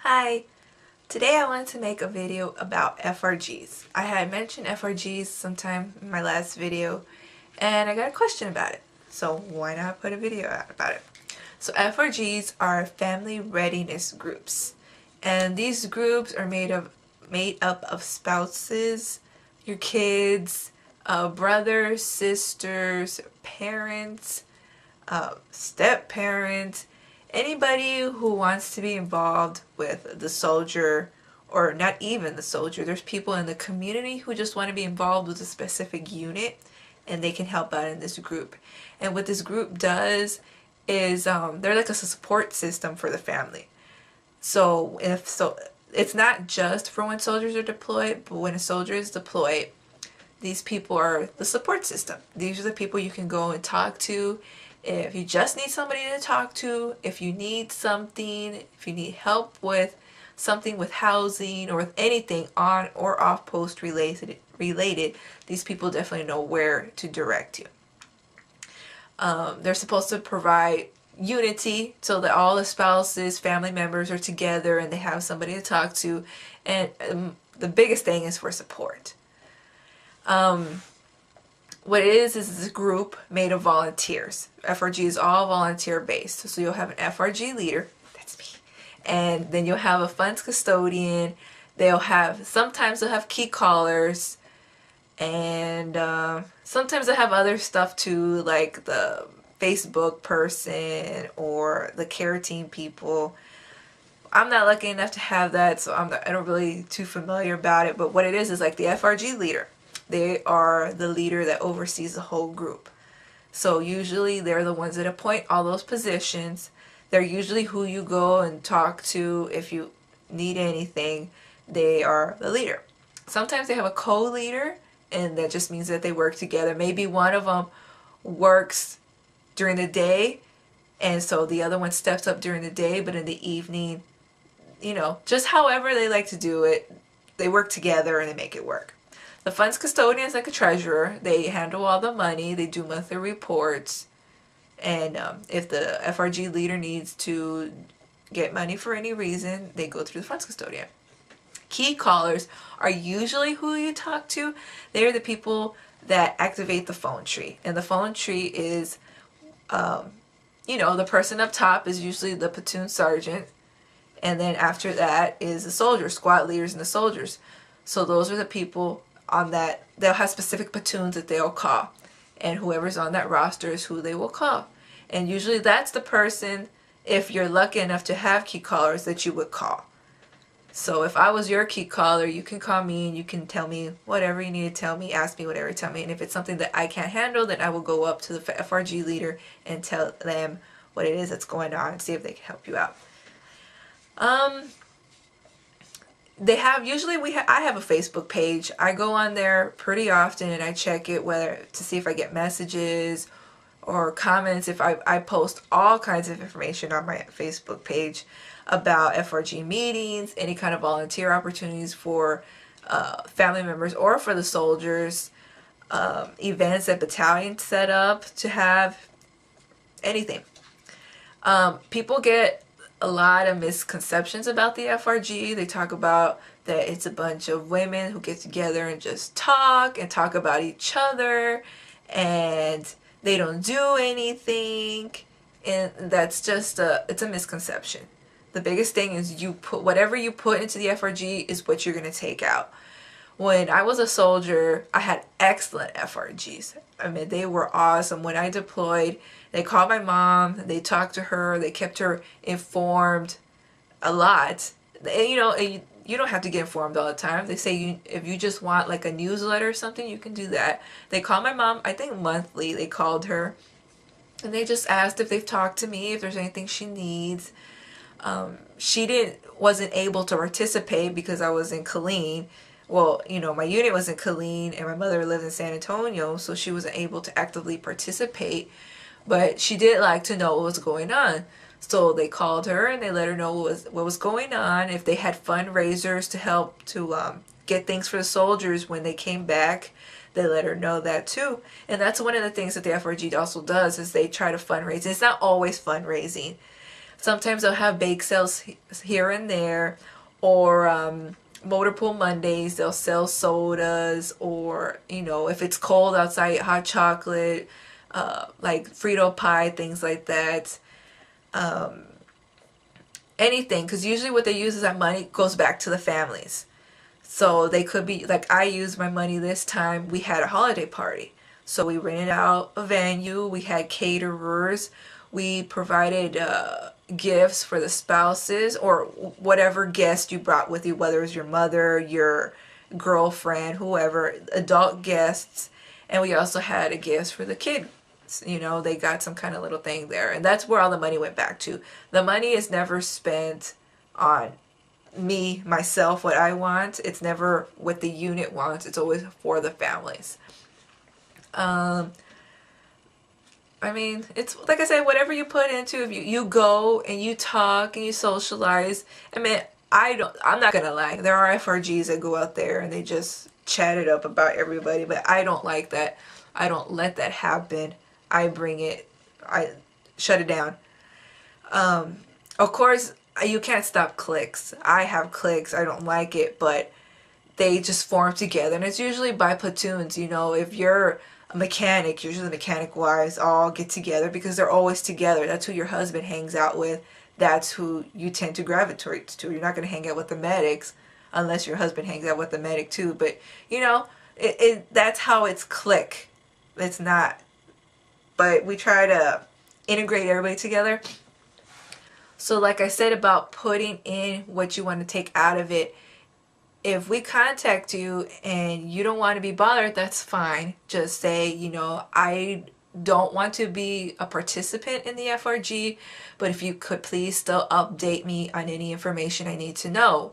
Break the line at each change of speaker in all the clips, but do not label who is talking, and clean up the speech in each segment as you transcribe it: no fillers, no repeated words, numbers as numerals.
Hi! Today I wanted to make a video about FRGs. I had mentioned FRGs sometime in my last video and I got a question about it. So why not put a video out about it? So FRGs are family readiness groups. And these groups are made up of spouses, your kids, brothers, sisters, parents, step-parents, anybody who wants to be involved with the soldier, or not even the soldier. There's people in the community who just want to be involved with a specific unit and they can help out in this group. And what this group does is they're like a support system for the family. So it's not just for when soldiers are deployed, but when a soldier is deployed, these people are the support system. These are the people you can go and talk to if you just need somebody to talk to, if you need something, if you need help with something with housing or with anything on or off post related, these people definitely know where to direct you. They're supposed to provide unity so that all the spouses, family members are together and they have somebody to talk to, and the biggest thing is for support. What it is a group made of volunteers. FRG is all volunteer based. So you'll have an FRG leader, that's me, and then you'll have a funds custodian. Sometimes they'll have key callers, and sometimes they'll have other stuff too, like the Facebook person or the care team people. I'm not lucky enough to have that, so I don't really too familiar about it, but what it is like the FRG leader. They are the leader that oversees the whole group. So usually they're the ones that appoint all those positions. They're usually who you go and talk to if you need anything. They are the leader. Sometimes they have a co-leader, and that just means that they work together. Maybe one of them works during the day, and so the other one steps up during the day, but in the evening, just however they like to do it, they work together and they make it work. The funds custodian is like a treasurer. They handle all the money. They do monthly reports. And if the FRG leader needs to get money for any reason, they go through the funds custodian. Key callers are usually who you talk to. They're the people that activate the phone tree. And the phone tree is, the person up top is usually the platoon sergeant. And then after that is the soldiers, squad leaders and the soldiers. So those are the people on that. They'll have specific platoons that they'll call, and whoever's on that roster is who they will call. And usually that's the person, if you're lucky enough to have key callers, that you would call. So if I was your key caller, you can call me and you can tell me whatever you need to tell me, ask me whatever you tell me, and if it's something that I can't handle, then I will go up to the FRG leader and tell them what it is that's going on and see if they can help you out. I have a Facebook page. I go on there pretty often and I check it to see if I get messages or comments. If I post all kinds of information on my Facebook page about FRG meetings, any kind of volunteer opportunities for family members or for the soldiers, events that battalions set up to have, anything. People get a lot of misconceptions about the FRG. They talk about that it's a bunch of women who get together and just talk about each other, and they don't do anything, and that's just it's a misconception. The biggest thing is whatever you put into the FRG is what you're going to take out. When I was a soldier, I had excellent FRGs. I mean, they were awesome. When I deployed, they called my mom, they talked to her, they kept her informed a lot. And, you don't have to get informed all the time. They say if you just want like a newsletter or something, you can do that. They call my mom, I think monthly, they called her. And they just asked if they've talked to me, if there's anything she needs. She wasn't able to participate because I was in Killeen. Well, my unit was in Killeen and my mother lived in San Antonio, so she wasn't able to actively participate, but she did like to know what was going on. So they called her and they let her know what was going on. If they had fundraisers to help to get things for the soldiers when they came back, they let her know that too. And that's one of the things that the FRG also does, is they try to fundraise. It's not always fundraising. Sometimes they'll have bake sales here and there, or motor pool Mondays, they'll sell sodas, or if it's cold outside, hot chocolate, like Frito pie, things like that. Anything, because usually what they use is that money goes back to the families. So they could be like, I used my money this time. We had a holiday party, so we rented out a venue, we had caterers, we provided gifts for the spouses or whatever guest you brought with you, whether it was your mother, your girlfriend, whoever, adult guests. And we also had a gift for the kids. They got some kind of little thing there, and that's where all the money went back to. The money is never spent on me, myself, what I want. It's never what the unit wants. It's always for the families. I mean, it's like I said, whatever you put into, if you go and you talk and you socialize. I mean, I'm not gonna lie, there are FRGs that go out there and they just chat it up about everybody, but I don't like that. I don't let that happen. I shut it down. Of course, you can't stop cliques. I have cliques. I don't like it, but they just form together, and it's usually by platoons. If you're a mechanic, usually mechanic wives all get together because they're always together. That's who your husband hangs out with. That's who you tend to gravitate to. You're not going to hang out with the medics unless your husband hangs out with the medic too. But that's how it's clique. It's not. But we try to integrate everybody together. So like I said about putting in what you want to take out of it, if we contact you and you don't want to be bothered, that's fine. Just say, I don't want to be a participant in the FRG, but if you could please still update me on any information I need to know.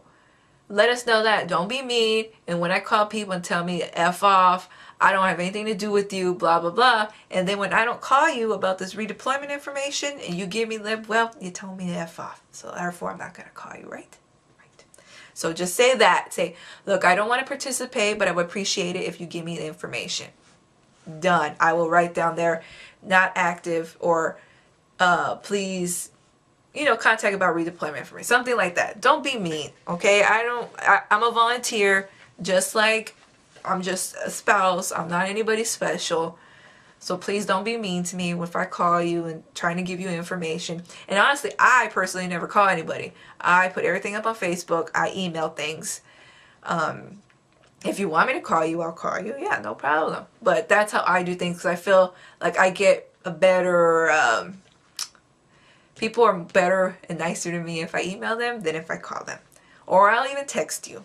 Let us know that. Don't be mean. And when I call people and tell me F off, I don't have anything to do with you, blah, blah, blah. And then when I don't call you about this redeployment information and you give me well, you told me to F off. So therefore, I'm not going to call you, right? Right. So just say that. Say, look, I don't want to participate, but I would appreciate it if you give me the information. Done. I will write down there, not active, or please, contact about redeployment information. Something like that. Don't be mean, okay? I'm a volunteer, just like I'm just a spouse. I'm not anybody special. So please don't be mean to me if I call you and trying to give you information. And honestly, I personally never call anybody. I put everything up on Facebook. I email things. If you want me to call you, I'll call you. Yeah, no problem. But that's how I do things, because I feel like I get a better... people are better and nicer to me if I email them than if I call them. Or I'll even text you.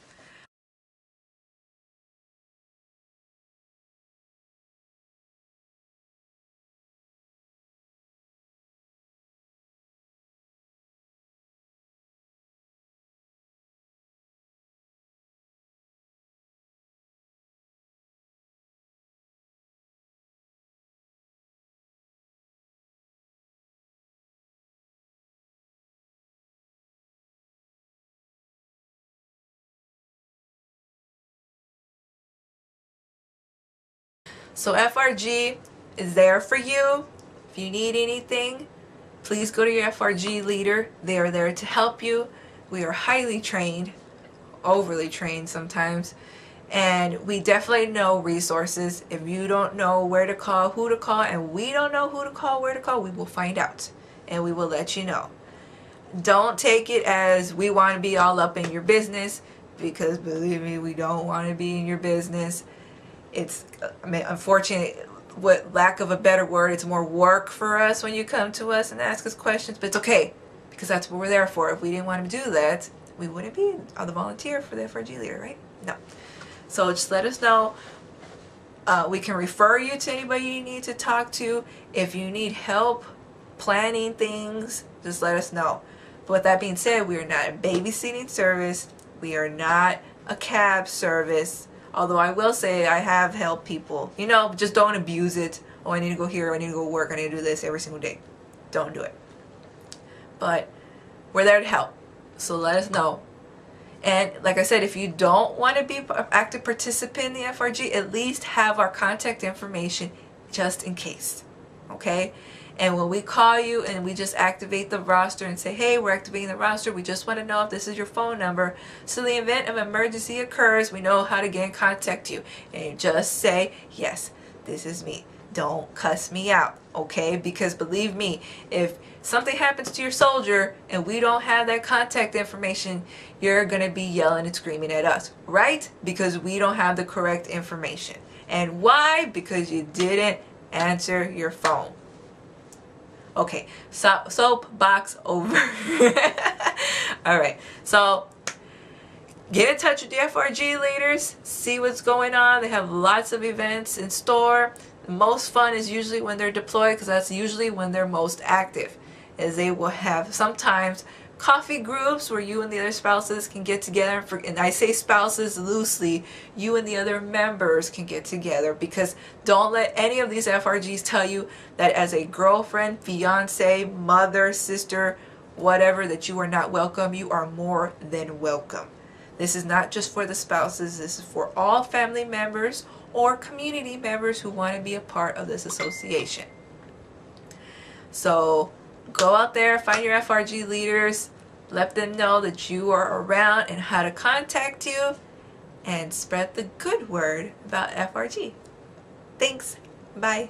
So FRG is there for you. If you need anything, please go to your FRG leader. They are there to help you. We are highly trained, overly trained sometimes, and we definitely know resources. If you don't know where to call, who to call, and we don't know who to call, where to call, we will find out and we will let you know. Don't take it as we want to be all up in your business, because believe me, we don't want to be in your business. It's, unfortunately, what lack of a better word, it's more work for us when you come to us and ask us questions, but it's okay, because that's what we're there for. If we didn't want to do that, we wouldn't be the volunteer for the FRG leader, right? No. So just let us know. We can refer you to anybody you need to talk to. If you need help planning things, just let us know. But with that being said, we are not a babysitting service. We are not a cab service. Although I will say I have helped people. Just don't abuse it. Oh, I need to go here. I need to go work. I need to do this every single day. Don't do it. But we're there to help. So let us know. And like I said, if you don't want to be an active participant in the FRG, at least have our contact information just in case. Okay? And when we call you and we just activate the roster and say, hey, we're activating the roster, we just want to know if this is your phone number. So in the event of emergency occurs, we know how to get in contact you. And you just say, yes, this is me. Don't cuss me out, okay? Because believe me, if something happens to your soldier and we don't have that contact information, you're going to be yelling and screaming at us, right? Because we don't have the correct information. And why? Because you didn't answer your phone. Okay, soapbox over. All right, so get in touch with the FRG leaders, see what's going on. They have lots of events in store. The most fun is usually when they're deployed, because that's usually when they're most active, as they will have sometimes coffee groups where you and the other spouses can get together. And I say spouses loosely, you and the other members can get together, because don't let any of these FRGs tell you that as a girlfriend, fiance, mother, sister, whatever, that you are not welcome. You are more than welcome. This is not just for the spouses. This is for all family members or community members who want to be a part of this association. So go out there, find your FRG leaders, let them know that you are around and how to contact you, and spread the good word about FRG. Thanks. Bye.